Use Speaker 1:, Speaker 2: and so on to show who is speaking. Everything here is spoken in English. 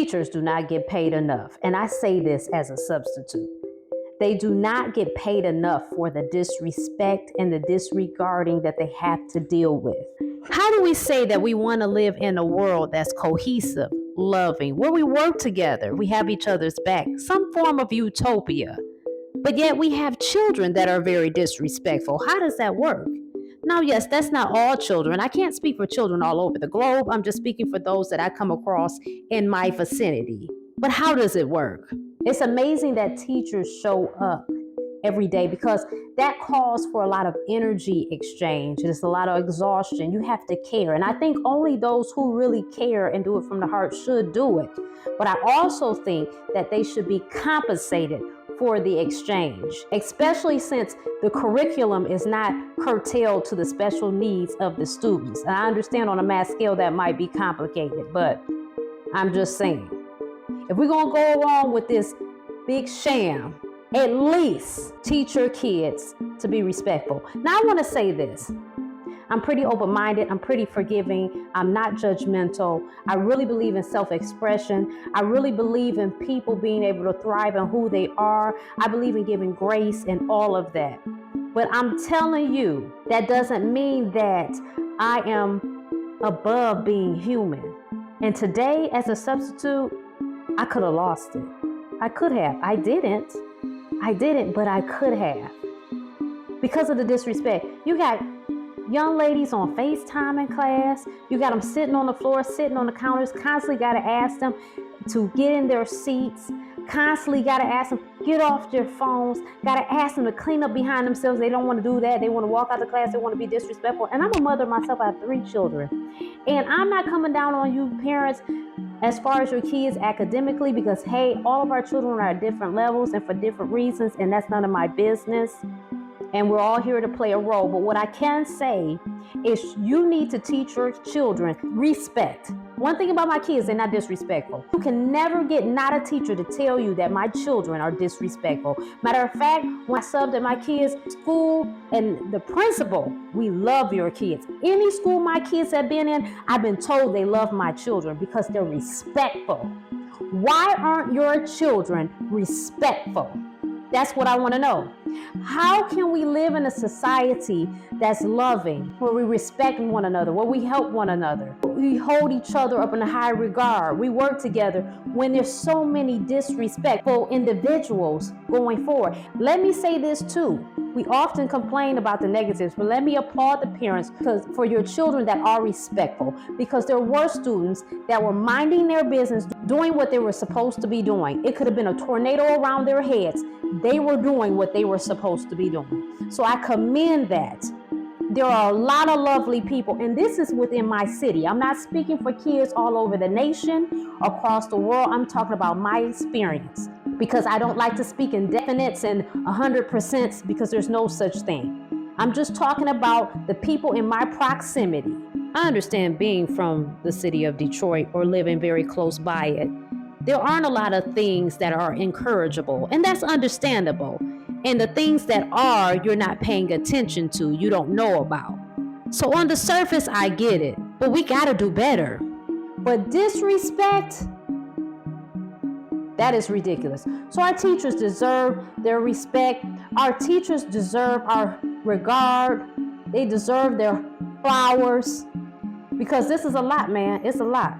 Speaker 1: Teachers do not get paid enough. And I say this as a substitute. They do not get paid enough for the disrespect and the disregarding that they have to deal with. How do we say that we want to live in a world that's cohesive, loving, where we work together, we have each other's back, some form of utopia, but yet we have children that are very disrespectful? How does that work? Now, yes, that's not all children. I can't speak for children all over the globe. I'm just speaking for those that I come across in my vicinity. But how does it work? It's amazing that teachers show up every day, because that calls for a lot of energy exchange. There's a lot of exhaustion. You have to care. And I think only those who really care and do it from the heart should do it. But I also think that they should be compensated for the exchange, especially since the curriculum is not curtailed to the special needs of the students. And I understand on a mass scale that might be complicated, but I'm just saying, if we're going to go along with this big sham, at least teach your kids to be respectful. Now, I want to say this. I'm pretty open-minded. I'm pretty forgiving. I'm not judgmental. I really believe in self-expression. I really believe in people being able to thrive in who they are. I believe in giving grace and all of that. But I'm telling you, that doesn't mean that I am above being human. And today, as a substitute, I could have lost it. I could have. I didn't, but I could have. Because of the disrespect. You got young ladies on FaceTime in class. You got them sitting on the floor, sitting on the counters, constantly got to ask them to get in their seats, constantly got to ask them, get off their phones, got to ask them to clean up behind themselves. They don't want to do that. They want to walk out the class. They want to be disrespectful. And I'm a mother myself. I have 3 children. And I'm not coming down on you parents as far as your kids academically, because, hey, all of our children are at different levels and for different reasons, and that's none of my business. And we're all here to play a role. But what I can say is you need to teach your children respect. One thing about my kids, they're not disrespectful. You can never get not a teacher to tell you that my children are disrespectful. Matter of fact, when I subbed at my kids' school and the principal, we love your kids. Any school my kids have been in, I've been told they love my children because they're respectful. Why aren't your children respectful? That's what I want to know. How can we live in a society that's loving, where we respect one another, where we help one another, we hold each other up in a high regard, we work together, when there's so many disrespectful individuals going forward? Let me say this too. We often complain about the negatives, but let me applaud the parents for your children that are respectful, because there were students that were minding their business, doing what they were supposed to be doing. It could have been a tornado around their heads. They were doing what they were supposed to be doing. So I commend that. There are a lot of lovely people, and this is within my city. I'm not speaking for kids all over the nation, across the world. I'm talking about my experience, because I don't like to speak in definites and 100% because there's no such thing. I'm just talking about the people in my proximity. I understand being from the city of Detroit or living very close by it, there aren't a lot of things that are encourageable, and that's understandable. And the things that are, you're not paying attention to, you don't know about. So on the surface, I get it, but we gotta do better. But disrespect, that is ridiculous. So our teachers deserve their respect. Our teachers deserve our regard. They deserve their flowers, because this is a lot, man. It's a lot.